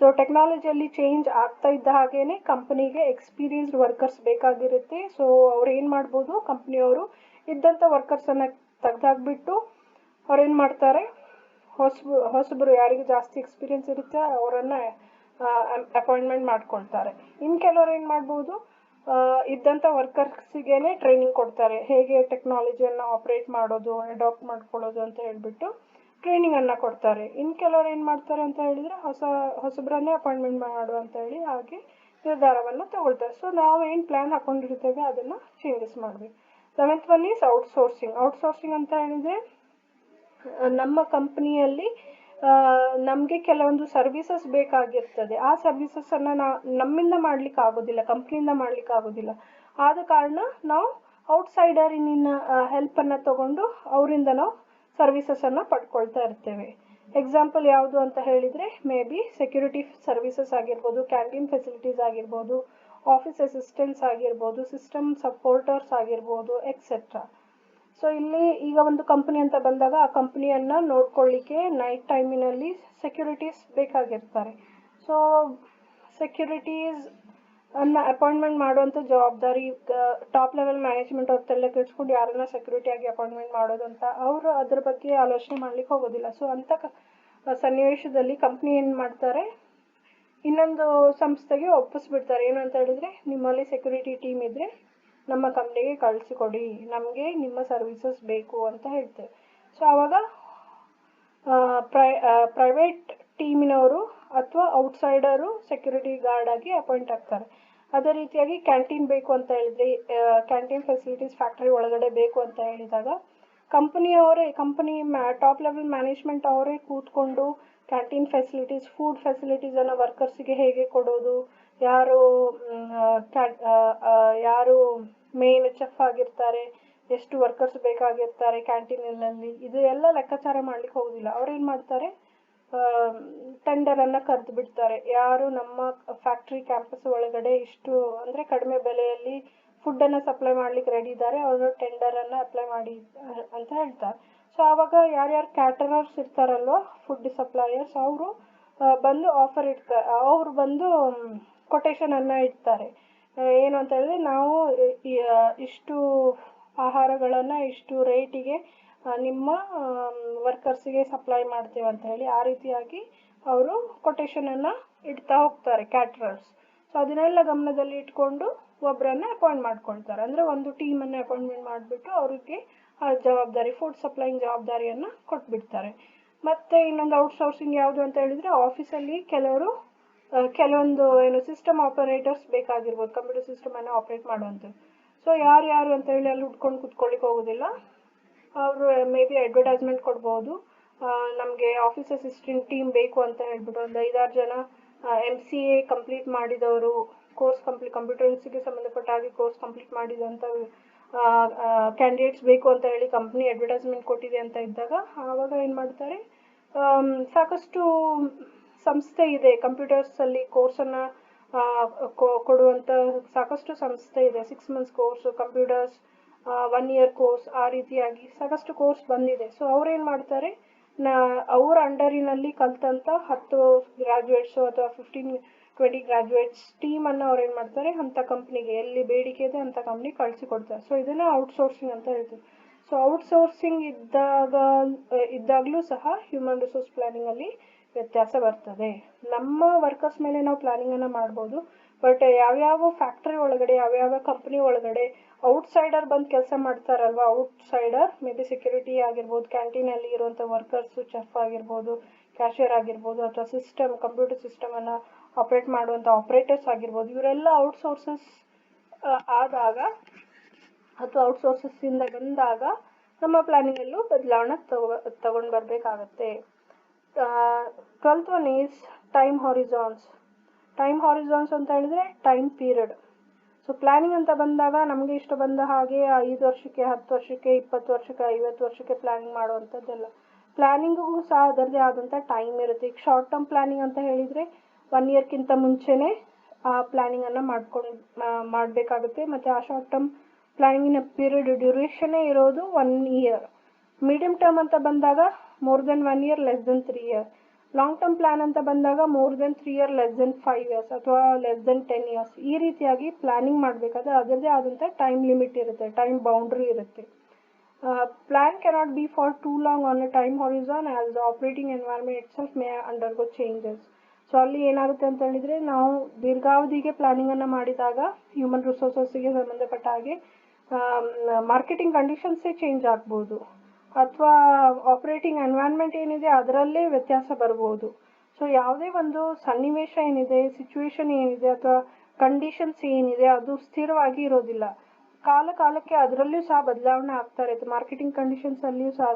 So ಟೆಕ್ನಾಲಜಿಯಲ್ಲಿ ಚೇಂಜ್ ಆಗ್ತಾ ಇದ್ದ ಹಾಗೇನೆ ಕಂಪನಿಗೆ ಎಕ್ಸ್ಪೀರಿಯನ್ಸ್ಡ್ ವರ್ಕರ್ಸ್ ಬೇಕಾಗಿರುತ್ತೆ. ಸೊ ಅವ್ರು ಏನು ಮಾಡ್ಬೋದು, ಕಂಪ್ನಿಯವರು ಇದ್ದಂಥ ವರ್ಕರ್ಸನ್ನು ತೆಗೆದಾಕ್ಬಿಟ್ಟು ಅವ್ರೇನು ಮಾಡ್ತಾರೆ, ಹೊಸಬರು ಯಾರಿಗೆ ಜಾಸ್ತಿ ಎಕ್ಸ್ಪೀರಿಯನ್ಸ್ ಇರುತ್ತೆ ಅವರನ್ನು ಅಪಾಯಿಂಟ್ಮೆಂಟ್ ಮಾಡ್ಕೊಳ್ತಾರೆ. ಇನ್ನು ಕೆಲವರು ಏನು ಮಾಡ್ಬೋದು, ಇದ್ದಂಥ ವರ್ಕರ್ಸಿಗೇನೆ ಟ್ರೈನಿಂಗ್ ಕೊಡ್ತಾರೆ, ಹೇಗೆ ಟೆಕ್ನಾಲಜಿಯನ್ನು ಆಪ್ರೇಟ್ ಮಾಡೋದು, ಅಡಾಪ್ಟ್ ಮಾಡ್ಕೊಳ್ಳೋದು ಅಂತ ಹೇಳ್ಬಿಟ್ಟು ಟ್ರೈನಿಂಗನ್ನು ಕೊಡ್ತಾರೆ. ಇನ್ನು ಕೆಲವರು ಏನು ಮಾಡ್ತಾರೆ ಅಂತ ಹೇಳಿದರೆ ಹೊಸಬರನ್ನೇ ಅಪಾಯಿಂಟ್ಮೆಂಟ್ ಮಾಡು ಅಂತ ಹೇಳಿ ಹಾಗೆ ನಿರ್ಧಾರವನ್ನು ತಗೊಳ್ತಾರೆ. ಸೊ ನಾವು ಏನು ಪ್ಲ್ಯಾನ್ ಹಾಕೊಂಡಿರ್ತೇವೆ ಅದನ್ನು ಚೇಂಜಸ್ ಮಾಡಬೇಕು. 7th one is outsourcing. Outsourcing ಅಂತ ಹೇಳಿದರೆ ನಮ್ಮ ಕಂಪ್ನಿಯಲ್ಲಿ ನಮಗೆ ಕೆಲವೊಂದು ಸರ್ವಿಸಸ್ ಬೇಕಾಗಿರ್ತದೆ. ಆ ಸರ್ವಿಸಸನ್ನು ನಮ್ಮಿಂದ ಮಾಡಲಿಕ್ಕೆ ಆಗೋದಿಲ್ಲ, ಕಂಪ್ನಿಯಿಂದ ಮಾಡಲಿಕ್ಕೆ ಆಗೋದಿಲ್ಲ. ಆದ ಕಾರಣ ನಾವು ಔಟ್ಸೈಡರಿನ ಹೆಲ್ಪನ್ನು ತಗೊಂಡು ಅವರಿಂದ ನಾವು ಸರ್ವಿಸಸನ್ನು ಪಡ್ಕೊಳ್ತಾ ಇರ್ತೇವೆ. ಎಕ್ಸಾಂಪಲ್ ಯಾವುದು ಅಂತ ಹೇಳಿದರೆ ಮೇ ಬಿ ಸೆಕ್ಯೂರಿಟಿ ಸರ್ವಿಸಸ್ ಆಗಿರ್ಬೋದು, ಕ್ಯಾಂಟೀನ್ ಫೆಸಿಲಿಟೀಸ್ ಆಗಿರ್ಬೋದು, ಆಫೀಸ್ ಅಸಿಸ್ಟೆಂಟ್ಸ್ ಆಗಿರ್ಬೋದು, ಸಿಸ್ಟಮ್ ಸಪೋರ್ಟರ್ಸ್ ಆಗಿರ್ಬೋದು, ಎಕ್ಸೆಟ್ರಾ. ಸೊ ಇಲ್ಲಿ ಈಗ ಒಂದು ಕಂಪನಿ ಅಂತ ಬಂದಾಗ ಆ ಕಂಪನಿಯನ್ನು ನೋಡ್ಕೊಳ್ಳಿಕ್ಕೆ ನೈಟ್ ಟೈಮಿನಲ್ಲಿ ಸೆಕ್ಯೂರಿಟೀಸ್ ಬೇಕಾಗಿರ್ತಾರೆ. ಸೊ ಸೆಕ್ಯೂರಿಟೀಸ್ ಅಪಾಯಿಂಟ್ಮೆಂಟ್ ಮಾಡುವಂಥ ಜವಾಬ್ದಾರಿ ಟಾಪ್ ಲೆವೆಲ್ ಮ್ಯಾನೇಜ್ಮೆಂಟ್ ಅವ್ರು ತಲೆ ಕೆಡಿಸ್ಕೊಂಡು ಯಾರನ್ನ ಸೆಕ್ಯೂರಿಟಿಯಾಗಿ ಅಪಾಯಿಂಟ್ಮೆಂಟ್ ಮಾಡೋದು ಅಂತ ಅವರು ಅದ್ರ ಬಗ್ಗೆ ಆಲೋಚನೆ ಮಾಡ್ಲಿಕ್ಕೆ ಹೋಗೋದಿಲ್ಲ. ಸೊ ಅಂಥ ಸನ್ನಿವೇಶದಲ್ಲಿ ಕಂಪ್ನಿ ಏನು ಮಾಡ್ತಾರೆ, ಇನ್ನೊಂದು ಸಂಸ್ಥೆಗೆ ಒಪ್ಪಿಸ್ಬಿಡ್ತಾರೆ. ಏನು ಅಂತ ಹೇಳಿದರೆ, ನಿಮ್ಮಲ್ಲಿ ಸೆಕ್ಯೂರಿಟಿ ಟೀಮ್ ಇದ್ದರೆ ನಮ್ಮ ಕಂಪ್ನಿಗೆ ಕಳಿಸಿಕೊಡಿ, ನಮಗೆ ನಿಮ್ಮ ಸರ್ವಿಸಸ್ ಬೇಕು ಅಂತ ಹೇಳ್ತೇವೆ. ಸೊ ಆವಾಗ ಪ್ರೈವೇಟ್ ಟೀಮಿನವರು ಅಥವಾ ಔಟ್ಸೈಡರು ಸೆಕ್ಯೂರಿಟಿ ಗಾರ್ಡ್ ಆಗಿ ಅಪಾಯಿಂಟ್ ಆಗ್ತಾರೆ. ಅದೇ ರೀತಿಯಾಗಿ ಕ್ಯಾಂಟೀನ್ ಬೇಕು ಅಂತ ಹೇಳಿದ್ರೆ, ಕ್ಯಾಂಟೀನ್ ಫೆಸಿಲಿಟೀಸ್ ಫ್ಯಾಕ್ಟ್ರಿ ಒಳಗಡೆ ಬೇಕು ಅಂತ ಹೇಳಿದಾಗ ಕಂಪನಿ ಟಾಪ್ ಲೆವೆಲ್ ಮ್ಯಾನೇಜ್ಮೆಂಟ್ ಅವರೇ ಕೂತ್ಕೊಂಡು ಕ್ಯಾಂಟೀನ್ ಫೆಸಿಲಿಟೀಸ್, ಫುಡ್ ಫೆಸಿಲಿಟೀಸನ್ನು ವರ್ಕರ್ಸಿಗೆ ಹೇಗೆ ಕೊಡೋದು, ಯಾರು ಮೇನ್ ಚೆಫ್ ಆಗಿರ್ತಾರೆ, ಎಷ್ಟು ವರ್ಕರ್ಸ್ ಬೇಕಾಗಿರ್ತಾರೆ ಕ್ಯಾಂಟೀನಲ್ಲಿ, ಇದು ಎಲ್ಲ ಲೆಕ್ಕಾಚಾರ ಮಾಡ್ಲಿಕ್ಕೆ ಹೋಗೋದಿಲ್ಲ. ಅವ್ರೇನು ಮಾಡ್ತಾರೆ, ಟೆಂಡರನ್ನು ಕರೆದು ಬಿಡ್ತಾರೆ. ಯಾರು ನಮ್ಮ ಫ್ಯಾಕ್ಟ್ರಿ ಕ್ಯಾಂಪಸ್ ಒಳಗಡೆ ಇಷ್ಟು ಅಂದರೆ ಕಡಿಮೆ ಬೆಲೆಯಲ್ಲಿ ಫುಡ್ಡನ್ನು ಸಪ್ಲೈ ಮಾಡ್ಲಿಕ್ಕೆ ರೆಡಿ ಇದ್ದಾರೆ, ಅವರು ಟೆಂಡರನ್ನು ಅಪ್ಲೈ ಮಾಡಿ ಅಂತ ಹೇಳ್ತಾರೆ. ಸೊ ಆವಾಗ ಯಾರ್ಯಾರು ಕ್ಯಾಟರರ್ಸ್ ಇರ್ತಾರಲ್ವ, ಫುಡ್ ಸಪ್ಲೈಯರ್ಸ್, ಅವರು ಬಂದು ಅವ್ರು ಬಂದು ಕೊಟೇಶನನ್ನು ಇಡ್ತಾರೆ. ಏನು ಅಂತ ಹೇಳಿದ್ರೆ, ನಾವು ಇಷ್ಟು ಆಹಾರಗಳನ್ನು ಇಷ್ಟು ರೇಟಿಗೆ ನಿಮ್ಮ ವರ್ಕರ್ಸಿಗೆ ಸಪ್ಲೈ ಮಾಡ್ತೇವೆ ಅಂತ ಹೇಳಿ ಆ ರೀತಿಯಾಗಿ ಅವರು ಕೊಟೇಶನನ್ನು ಇಡ್ತಾ ಹೋಗ್ತಾರೆ ಕ್ಯಾಟ್ರರ್ಸ್. ಸೊ ಅದನ್ನೆಲ್ಲ ಗಮನದಲ್ಲಿ ಇಟ್ಕೊಂಡು ಒಬ್ಬರನ್ನ ಅಪಾಯಿಂಟ್ ಮಾಡ್ಕೊಳ್ತಾರೆ. ಅಂದರೆ ಒಂದು ಟೀಮನ್ನು ಅಪಾಯಿಂಟ್ಮೆಂಟ್ ಮಾಡಿಬಿಟ್ಟು ಅವರಿಗೆ ಆ ಜವಾಬ್ದಾರಿ, ಫುಡ್ ಸಪ್ಲೈಯಿಂಗ್ ಜವಾಬ್ದಾರಿಯನ್ನು ಕೊಟ್ಬಿಡ್ತಾರೆ. ಮತ್ತು ಇನ್ನೊಂದು ಔಟ್ಸೋರ್ಸಿಂಗ್ ಯಾವುದು ಅಂತ ಹೇಳಿದರೆ, ಆಫೀಸಲ್ಲಿ ಕೆಲವೊಂದು ಸಿಸ್ಟಮ್ ಆಪರೇಟರ್ಸ್ ಬೇಕಾಗಿರ್ಬೋದು, ಕಂಪ್ಯೂಟರ್ ಸಿಸ್ಟಮನ್ನು ಆಪರೇಟ್ ಮಾಡುವಂಥದ್ದು. ಸೊ ಯಾರು ಅಂತ ಹೇಳಿ ಅಲ್ಲಿ ಹುಡ್ಕೊಂಡು ಕೂತ್ಕೊಳ್ಳಿಕ್ಕೆ ಹೋಗೋದಿಲ್ಲ. ಅವರು ಮೇ ಬಿ ಅಡ್ವರ್ಟೈಸ್ಮೆಂಟ್ ಕೊಡ್ಬೋದು, ನಮಗೆ ಆಫೀಸ್ ಅಸಿಸ್ಟೆಂಟ್ ಟೀಮ್ ಬೇಕು ಅಂತ ಹೇಳ್ಬಿಟ್ಟು ಒಂದು 5-6 ಜನ MCA ಕಂಪ್ಲೀಟ್ ಮಾಡಿದವರು, ಕಂಪ್ಯೂಟರ್ಸ್ಗೆ ಸಂಬಂಧಪಟ್ಟ ಹಾಗೆ ಕೋರ್ಸ್ ಕಂಪ್ಲೀಟ್ ಮಾಡಿದಂಥ ಕ್ಯಾಂಡಿಡೇಟ್ಸ್ ಬೇಕು ಅಂತ ಹೇಳಿ ಕಂಪ್ನಿ ಅಡ್ವರ್ಟೈಸ್ಮೆಂಟ್ ಕೊಟ್ಟಿದೆ ಅಂತ ಇದ್ದಾಗ ಆವಾಗ ಏನು ಮಾಡ್ತಾರೆ, ಸಾಕಷ್ಟು ಸಂಸ್ಥೆ ಇದೆ ಕಂಪ್ಯೂಟರ್ಸಲ್ಲಿ ಕೋರ್ಸನ್ನು ಕೊಡುವಂಥ ಸಾಕಷ್ಟು ಸಂಸ್ಥೆ ಇದೆ. 6 months course, computers 1 year course, ಆ ರೀತಿಯಾಗಿ ಸಾಕಷ್ಟು ಕೋರ್ಸ್ ಬಂದಿದೆ. ಸೊ ಅವ್ರೇನು ಮಾಡ್ತಾರೆ, ಅವ್ರ ಅಂಡರಿನಲ್ಲಿ ಕಲ್ತಂಥ 10 ಗ್ರಾಜುಯೇಟ್ಸು ಅಥವಾ 15-20 ಗ್ರಾಜುಯೇಟ್ಸ್ ಟೀಮನ್ನು ಅವ್ರು ಏನು ಮಾಡ್ತಾರೆ, ಅಂಥ ಕಂಪ್ನಿಗೆ ಎಲ್ಲಿ ಬೇಡಿಕೆ ಇದೆ ಅಂಥ ಕಂಪ್ನಿಗೆ ಕಳಿಸಿಕೊಡ್ತಾರೆ. ಸೊ ಇದನ್ನು ಔಟ್ಸೋರ್ಸಿಂಗ್ ಅಂತ ಹೇಳ್ತೀವಿ. ಸೊ ಔಟ್ಸೋರ್ಸಿಂಗ್ ಇದ್ದಾಗಲೂ ಸಹ ಹ್ಯೂಮನ್ ರಿಸೋರ್ಸ್ ಪ್ಲಾನಿಂಗಲ್ಲಿ ವ್ಯತ್ಯಾಸ ಬರ್ತದೆ. ನಮ್ಮ ವರ್ಕರ್ಸ್ ಮೇಲೆ ನಾವು ಪ್ಲಾನಿಂಗನ್ನು ಮಾಡ್ಬೋದು, ಬಟ್ ಯಾವ್ಯಾವ ಫ್ಯಾಕ್ಟ್ರಿ ಒಳಗಡೆ, ಯಾವ್ಯಾವ ಕಂಪ್ನಿ ಒಳಗಡೆ ಔಟ್ಸೈಡರ್ ಬಂದು ಕೆಲಸ ಮಾಡ್ತಾರಲ್ವ, ಔಟ್ಸೈಡರ್ ಮೇ ಬಿ ಸೆಕ್ಯೂರಿಟಿ ಆಗಿರ್ಬೋದು, ಕ್ಯಾಂಟೀನಲ್ಲಿ ಇರುವಂಥ ವರ್ಕರ್ಸು, ಚೆಫ್ ಆಗಿರ್ಬೋದು, ಕ್ಯಾಶಿಯರ್ ಆಗಿರ್ಬೋದು, ಅಥವಾ ಕಂಪ್ಯೂಟರ್ ಸಿಸ್ಟಮನ್ನು ಆಪ್ರೇಟ್ ಮಾಡುವಂಥ ಆಪ್ರೇಟರ್ಸ್ ಆಗಿರ್ಬೋದು, ಇವರೆಲ್ಲ ಔಟ್ಸೋರ್ಸಸ್ ಆದಾಗ ಅಥವಾ ಔಟ್ಸೋರ್ಸಸ್ಸಿಂದ ಬಂದಾಗ ನಮ್ಮ ಪ್ಲಾನಿಂಗಲ್ಲೂ ಬದಲಾವಣೆ ತಗೊಂಡು ಬರಬೇಕಾಗತ್ತೆ. 12th one is time horizons. Time horizons ಅಂತ ಹೇಳಿದ್ರೆ ಟೈಮ್ ಪೀರಿಯಡ್. ಸೊ ಪ್ಲಾನಿಂಗ್ ಅಂತ ಬಂದಾಗ ನಮಗೆ ಇಷ್ಟ ಬಂದ ಹಾಗೆ 5 ವರ್ಷಕ್ಕೆ, 10 ವರ್ಷಕ್ಕೆ, 20 ವರ್ಷಕ್ಕೆ, 50 ವರ್ಷಕ್ಕೆ ಪ್ಲಾನಿಂಗ್ ಮಾಡುವಂಥದ್ದೆಲ್ಲ. ಪ್ಲಾನಿಂಗಿಗೂ ಸಹ ಅದರದೇ ಆದಂಥ ಟೈಮ್ ಇರುತ್ತೆ. ಈಗ ಶಾರ್ಟ್ ಟರ್ಮ್ ಪ್ಲಾನಿಂಗ್ ಅಂತ ಹೇಳಿದರೆ 1 yearಕ್ಕಿಂತ ಮುಂಚೆನೇ ಆ ಪ್ಲಾನಿಂಗನ್ನು ಮಾಡಬೇಕಾಗುತ್ತೆ. ಮತ್ತು ಆ ಶಾರ್ಟ್ ಟರ್ಮ್ ಪ್ಲಾನಿಂಗಿನ ಡ್ಯೂರೇಷನ್ನೇ ಇರೋದು 1 year. ಮೀಡಿಯಮ್ ಟರ್ಮ್ ಅಂತ ಬಂದಾಗ more than 1 year, less than 3 years. Long term plan ಅಂತ ಬಂದಾಗ more than 3 years, less than 5 years ಅಥವಾ less than 10 years. ಈ ರೀತಿಯಾಗಿ ಪ್ಲಾನಿಂಗ್ ಮಾಡಬೇಕಾದ್ರೆ ಅದರದೇ ಆದಂಥ ಟೈಮ್ ಲಿಮಿಟ್ ಇರುತ್ತೆ, ಟೈಮ್ ಬೌಂಡ್ರಿ ಇರುತ್ತೆ. Plan cannot be for too long on a time horizon as the operating environment itself may undergo changes. So ಅಲ್ಲಿ ಏನಾಗುತ್ತೆ ಅಂತ ಹೇಳಿದರೆ, ನಾವು ದೀರ್ಘಾವಧಿಗೆ ಪ್ಲಾನಿಂಗನ್ನು ಮಾಡಿದಾಗ ಹ್ಯೂಮನ್ ರಿಸೋರ್ಸಸ್ಸಿಗೆ ಸಂಬಂಧಪಟ್ಟ ಹಾಗೆ ಮಾರ್ಕೆಟಿಂಗ್ ಕಂಡೀಷನ್ಸೇ ಚೇಂಜ್ ಆಗ್ಬೋದು, ಅಥವಾ ಆಪರೇಟಿಂಗ್ ಎನ್ವೈರ್ನ್ಮೆಂಟ್ ಏನಿದೆ ಅದರಲ್ಲೇ ವ್ಯತ್ಯಾಸ ಬರ್ಬೋದು. ಸೊ ಯಾವುದೇ ಒಂದು ಸನ್ನಿವೇಶ ಏನಿದೆ, ಸಿಚುವೇಶನ್ ಏನಿದೆ, ಅಥವಾ ಕಂಡೀಷನ್ಸ್ ಏನಿದೆ ಅದು ಸ್ಥಿರವಾಗಿ ಇರೋದಿಲ್ಲ. ಕಾಲಕ್ಕೆ ಅದರಲ್ಲಿಯೂ ಸಹ ಬದಲಾವಣೆ ಆಗ್ತಾ ಇರುತ್ತೆ. ಮಾರ್ಕೆಟಿಂಗ್ ಕಂಡೀಷನ್ಸಲ್ಲಿಯೂ ಸಹ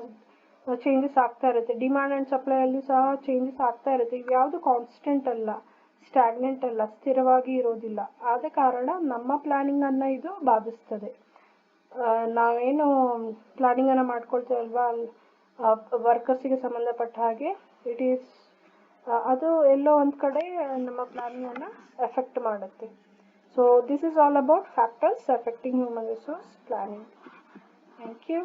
ಚೇಂಜಸ್ ಆಗ್ತಾ ಇರುತ್ತೆ, ಡಿಮ್ಯಾಂಡ್ ಆ್ಯಂಡ್ ಸಪ್ಲೈಯಲ್ಲಿಯೂ ಸಹ ಚೇಂಜಸ್ ಆಗ್ತಾ ಇರುತ್ತೆ. ಇವ್ಯಾವುದು ಕಾನ್ಸ್ಟೆಂಟ್ ಅಲ್ಲ, ಸ್ಟ್ಯಾಗ್ನೆಂಟ್ ಅಲ್ಲ, ಸ್ಥಿರವಾಗಿ ಇರೋದಿಲ್ಲ. ಆದ ಕಾರಣ ನಮ್ಮ ಪ್ಲಾನಿಂಗನ್ನು ಇದು ಬಾಧಿಸ್ತದೆ. ನಾವೇನು ಪ್ಲಾನಿಂಗನ್ನು ಮಾಡ್ಕೊಳ್ತೇವಲ್ವಾ ವರ್ಕರ್ಸಿಗೆ ಸಂಬಂಧಪಟ್ಟ ಹಾಗೆ, ಅದು ಎಲ್ಲೋ ಒಂದು ಕಡೆ ನಮ್ಮ ಪ್ಲಾನಿಂಗನ್ನು ಎಫೆಕ್ಟ್ ಮಾಡುತ್ತೆ. So this is all about factors affecting human resource planning. Thank you.